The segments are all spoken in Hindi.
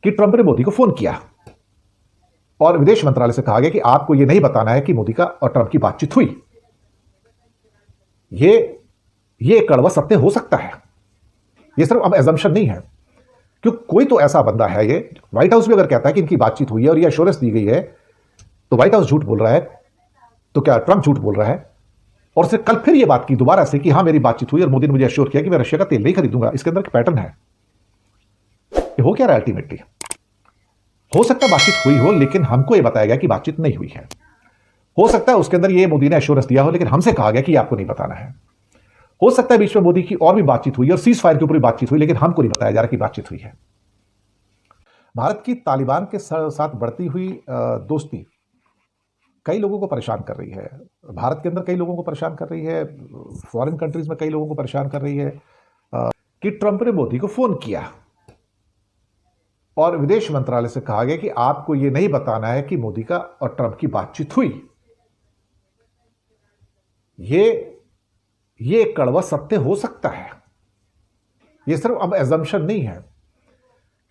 कि ट्रंप ने मोदी को फोन किया और विदेश मंत्रालय से कहा गया कि आपको यह नहीं बताना है कि मोदी का और ट्रंप की बातचीत हुई। ये कड़वा सत्य हो सकता है, ये सिर्फ अब एजम्पशन नहीं है, क्योंकि कोई तो ऐसा बंदा है, ये व्हाइट हाउस भी अगर कहता है कि इनकी बातचीत हुई है और ये एश्योरेंस दी गई है, तो व्हाइट हाउस झूठ बोल रहा है, तो क्या ट्रंप झूठ बोल रहा है? और सिर्फ कल फिर ये बात की दोबारा से कि हां मेरी बातचीत हुई और मोदी ने मुझे एश्योर किया कि मैं रशिया का तेल नहीं खरीदूंगा। इसके अंदर पैटर्न है। ये हो क्या रहा है अल्टीमेटली? हो सकता है बातचीत हुई हो, लेकिन हमको यह बताया गया कि बातचीत नहीं हुई है। हो सकता है उसके अंदर ये मोदी ने एश्योरेंस दिया हो, लेकिन हमसे कहा गया कि आपको नहीं बताना है। हो सकता है बीच में मोदी की और भी बातचीत हुई और सीज फायर के ऊपर भी बातचीत हुई, लेकिन हमको नहीं बताया जा रहा कि बातचीत हुई है। भारत की तालिबान के साथ बढ़ती हुई दोस्ती कई लोगों को परेशान कर रही है। भारत के अंदर कई लोगों को परेशान कर रही है, फॉरेन कंट्रीज में कई लोगों को परेशान कर रही है कि ट्रंप ने मोदी को फोन किया और विदेश मंत्रालय से कहा गया कि आपको यह नहीं बताना है कि मोदी का और ट्रंप की बातचीत हुई। ये कड़वा सत्य हो सकता है, ये सिर्फ अब एजम्पशन नहीं है,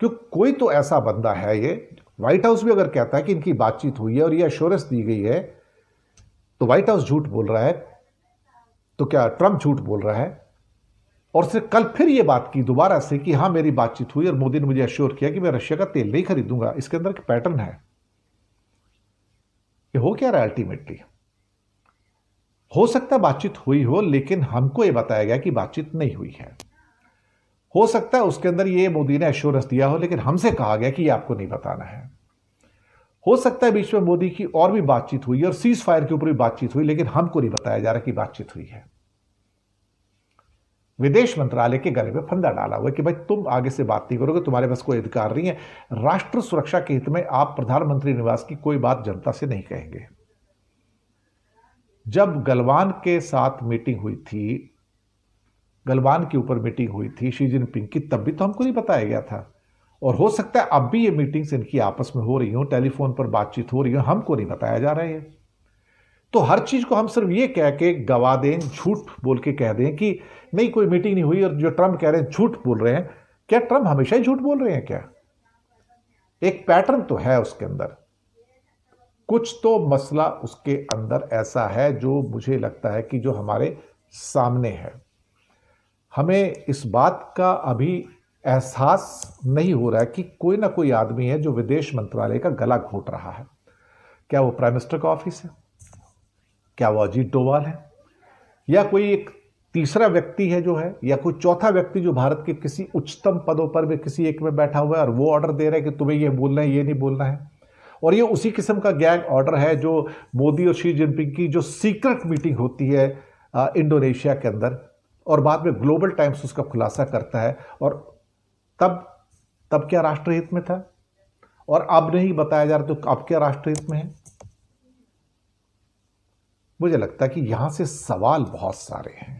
क्योंकि कोई तो ऐसा बंदा है, ये व्हाइट हाउस भी अगर कहता है कि इनकी बातचीत हुई है और ये एश्योरेंस दी गई है, तो व्हाइट हाउस झूठ बोल रहा है, तो क्या ट्रंप झूठ बोल रहा है? और सिर्फ कल फिर ये बात की दोबारा से कि हां मेरी बातचीत हुई और मोदी ने मुझे एश्योर किया कि मैं रशिया का तेल नहीं खरीदूंगा। इसके अंदर एक पैटर्न है। ये हो क्या रहा है अल्टीमेटली? हो सकता है बातचीत हुई हो, लेकिन हमको यह बताया गया कि बातचीत नहीं हुई है। हो सकता है उसके अंदर ये मोदी ने एश्योरेंस दिया हो, लेकिन हमसे कहा गया कि ये आपको नहीं बताना है। हो सकता है बीच में मोदी की और भी बातचीत हुई और सीज फायर के ऊपर भी बातचीत हुई, लेकिन हमको नहीं बताया जा रहा कि बातचीत हुई है। विदेश मंत्रालय के गले में फंदा डाला हुआ है कि भाई तुम आगे से बात नहीं करोगे, तुम्हारे पास कोई अधिकार नहीं है। राष्ट्र सुरक्षा के हित में आप प्रधानमंत्री निवास की कोई बात जनता से नहीं कहेंगे। जब गलवान के साथ मीटिंग हुई थी, गलवान के ऊपर मीटिंग हुई थी शी जिनपिंग की, तब भी तो हमको नहीं बताया गया था। और हो सकता है अब भी ये मीटिंग्स इनकी आपस में हो रही हो, टेलीफोन पर बातचीत हो रही हो, हमको नहीं बताया जा रहा है। तो हर चीज को हम सिर्फ ये कह के गवा दें, झूठ बोल के कह दें कि नहीं कोई मीटिंग नहीं हुई, और जो ट्रंप कह रहे हैं झूठ बोल रहे हैं। क्या ट्रंप हमेशा ही झूठ बोल रहे हैं क्या? एक पैटर्न तो है उसके अंदर, कुछ तो मसला उसके अंदर ऐसा है जो मुझे लगता है कि जो हमारे सामने है। हमें इस बात का अभी एहसास नहीं हो रहा है कि कोई ना कोई आदमी है जो विदेश मंत्रालय का गला घोट रहा है। क्या वो प्राइम मिनिस्टर का ऑफिस है? क्या वो अजीत डोभाल है? या कोई एक तीसरा व्यक्ति है जो है, या कोई चौथा व्यक्ति जो भारत के किसी उच्चतम पदों पर भी किसी एक में बैठा हुआ है और वो ऑर्डर दे रहा है कि तुम्हें ये बोलना है, ये नहीं बोलना है। और ये उसी किस्म का गैग ऑर्डर है जो मोदी और शी जिनपिंग की जो सीक्रेट मीटिंग होती है इंडोनेशिया के अंदर, और बाद में ग्लोबल टाइम्स उसका खुलासा करता है। और तब क्या राष्ट्रहित में था, और अब नहीं बताया जा रहा, तो अब क्या राष्ट्रहित में है? मुझे लगता है कि यहां से सवाल बहुत सारे हैं।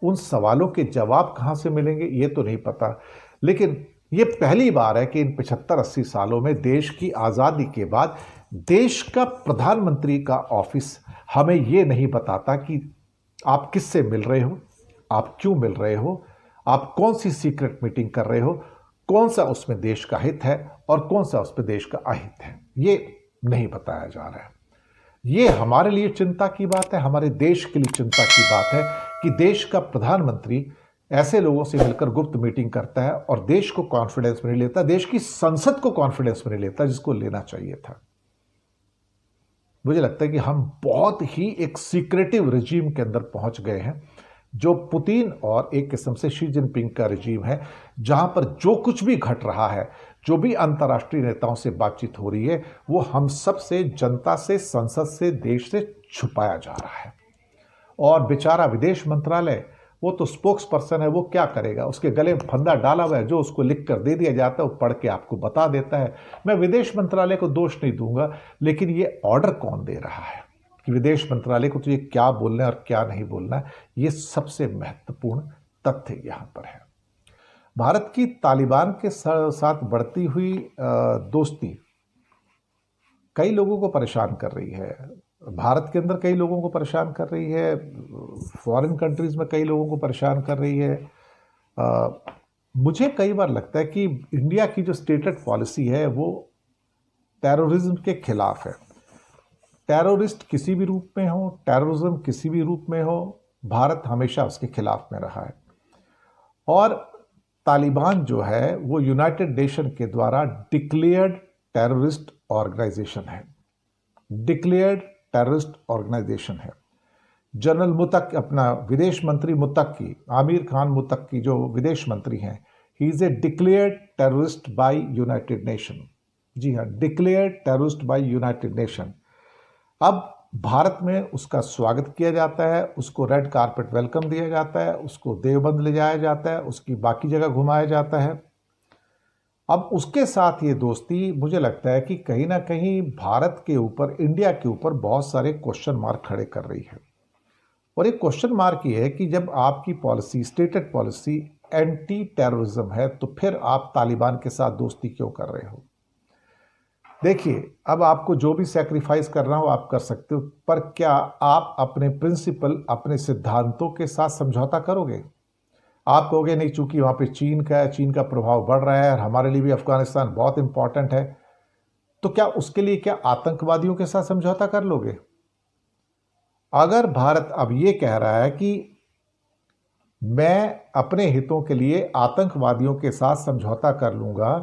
उन सवालों के जवाब कहां से मिलेंगे ये तो नहीं पता, लेकिन ये पहली बार है कि इन 75-80 सालों में देश की आज़ादी के बाद देश का प्रधानमंत्री का ऑफिस हमें ये नहीं बताता कि आप किससे मिल रहे हो, आप क्यों मिल रहे हो, आप कौन सी सीक्रेट मीटिंग कर रहे हो, कौन सा उसमें देश का हित है और कौन सा उसमें देश का अहित है, ये नहीं बताया जा रहा है। ये हमारे लिए चिंता की बात है, हमारे देश के लिए चिंता की बात है कि देश का प्रधानमंत्री ऐसे लोगों से मिलकर गुप्त मीटिंग करता है और देश को कॉन्फिडेंस में नहीं लेता, देश की संसद को कॉन्फिडेंस में नहीं लेता जिसको लेना चाहिए था। मुझे लगता है कि हम बहुत ही एक सीक्रेटिव रिजीम के अंदर पहुंच गए हैं, जो पुतिन और एक किस्म से शी जिनपिंग का रिजीम है, जहां पर जो कुछ भी घट रहा है, जो भी अंतर्राष्ट्रीय नेताओं से बातचीत हो रही है, वो हम सब से, जनता से, संसद से, देश से छुपाया जा रहा है। और बेचारा विदेश मंत्रालय, वो तो स्पोक्स पर्सन है, वो क्या करेगा? उसके गले में फंदा डाला हुआ है, जो उसको लिख कर दे दिया जाता है वो पढ़ के आपको बता देता है। मैं विदेश मंत्रालय को दोष नहीं दूंगा, लेकिन ये ऑर्डर कौन दे रहा है कि विदेश मंत्रालय को तुझे क्या बोलना है और क्या नहीं बोलना है, ये सबसे महत्वपूर्ण तथ्य यहां पर है। भारत की तालिबान के साथ बढ़ती हुई दोस्ती कई लोगों को परेशान कर रही है। भारत के अंदर कई लोगों को परेशान कर रही है, फॉरेन कंट्रीज में कई लोगों को परेशान कर रही है। मुझे कई बार लगता है कि इंडिया की जो स्टेटेड पॉलिसी है वो टेररिज्म के खिलाफ है। टेररिस्ट किसी भी रूप में हो, टेररिज्म किसी भी रूप में हो, भारत हमेशा उसके खिलाफ में रहा है। और तालिबान जो है वो यूनाइटेड नेशन के द्वारा डिक्लेयर्ड टेररिस्ट ऑर्गेनाइजेशन है, डिक्लेयर्ड टेररिस्ट ऑर्गेनाइजेशन है। जनरल मुतक अपना विदेश मंत्री मुतक्की, आमिर खान मुतक्की जो विदेश मंत्री हैं, he is a declared terrorist by united nation. जी हाँ, declared terrorist by united nation. अब भारत में उसका स्वागत किया जाता है, उसको रेड कारपेट वेलकम दिया जाता है, उसको देवबंद ले जाया जाता है, उसकी बाकी जगह घुमाया जाता है। अब उसके साथ ये दोस्ती मुझे लगता है कि कहीं ना कहीं भारत के ऊपर, इंडिया के ऊपर बहुत सारे क्वेश्चन मार्क खड़े कर रही है। और एक क्वेश्चन मार्क ये है कि जब आपकी policy, stated policy anti terrorism है, तो फिर आप तालिबान के साथ दोस्ती क्यों कर रहे हो? देखिए, अब आपको जो भी सैक्रिफाइस करना हो आप कर सकते हो, पर क्या आप अपने प्रिंसिपल, अपने सिद्धांतों के साथ समझौता करोगे? आप कहोगे नहीं, चूंकि वहां पे चीन का है, चीन का प्रभाव बढ़ रहा है और हमारे लिए भी अफगानिस्तान बहुत इंपॉर्टेंट है, तो क्या उसके लिए क्या आतंकवादियों के साथ समझौता कर लोगे? अगर भारत अब ये कह रहा है कि मैं अपने हितों के लिए आतंकवादियों के साथ समझौता कर लूंगा,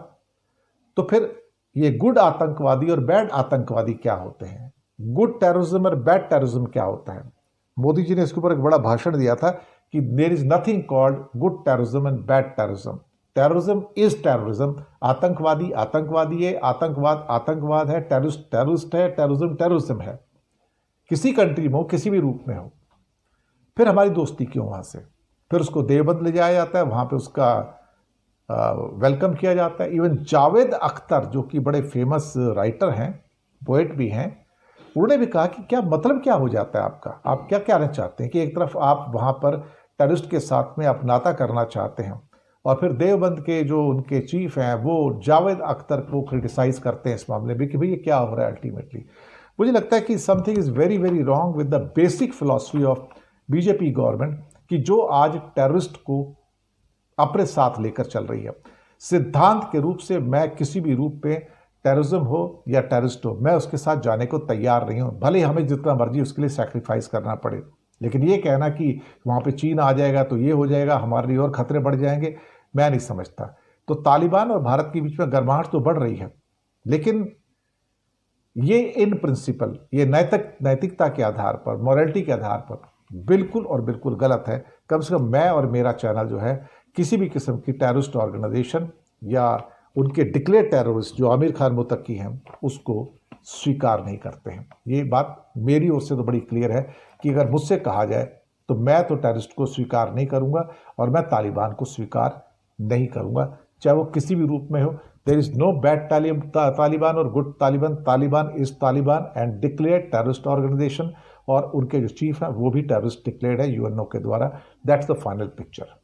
तो फिर ये गुड आतंकवादी और बैड आतंकवादी क्या होते हैं? गुड टेररिज्म और बैड टेररिज्म क्या होता है? मोदी जी ने इसके ऊपर एक बड़ा भाषण दिया था कि there is nothing called good terrorism and bad terrorism. Terrorism is terrorism. आतंकवादी आतंकवादी है, आतंकवाद आतंकवाद है, टेररिस्ट टेररिस्ट है, टेररिज्म टेररिज्म है। किसी कंट्री में हो, किसी भी रूप में हो, फिर हमारी दोस्ती क्यों वहां से? फिर उसको देवबंद ले जाया जाता है, वहां पे उसका वेलकम किया जाता है। इवन जावेद अख्तर जो कि बड़े फेमस राइटर हैं, पोएट भी हैं, उन्होंने भी कहा कि क्या मतलब क्या हो जाता है आपका? आप क्या कहना चाहते हैं कि एक तरफ आप वहां पर टेररिस्ट के साथ में आप नाता करना चाहते हैं और फिर देवबंद के जो उनके चीफ हैं वो जावेद अख्तर को क्रिटिसाइज करते हैं इस मामले में कि भाई ये क्या हो रहा है अल्टीमेटली। मुझे लगता है कि something is very very wrong with the basic philosophy of BJP government, कि जो आज टेररिस्ट को अपने साथ लेकर चल रही है। सिद्धांत के रूप से मैं किसी भी रूप में, टेररिज्म हो या टेररिस्ट हो, मैं उसके साथ जाने को तैयार नहीं हूं, भले हमें जितना मर्जी उसके लिए सैक्रिफाइस करना पड़े। लेकिन ये कहना कि वहां पे चीन आ जाएगा तो ये हो जाएगा, हमारे लिए और खतरे बढ़ जाएंगे, मैं नहीं समझता। तो तालिबान और भारत के बीच में गर्माहट तो बढ़ रही है, लेकिन ये इन प्रिंसिपल, ये नैतिकता के आधार पर, मॉरलिटी के आधार पर बिल्कुल और बिल्कुल गलत है। कम से कम मैं और मेरा चैनल जो है किसी भी किस्म की टेररिस्ट ऑर्गेनाइजेशन या उनके डिक्लेयर टेररिस्ट जो आमिर खान मुतक्की हैं उसको स्वीकार नहीं करते हैं। ये बात मेरी ओर से तो बड़ी क्लियर है कि अगर मुझसे कहा जाए तो मैं तो टेररिस्ट को स्वीकार नहीं करूंगा और मैं तालिबान को स्वीकार नहीं करूंगा, चाहे वो किसी भी रूप में हो। There is no bad Taliban और good Taliban. Taliban is Taliban and declared terrorist organisation, और उनके जो चीफ हैं वो भी टेररिस्ट डिक्लेयर्ड है यूएनओ के द्वारा। That's the final picture.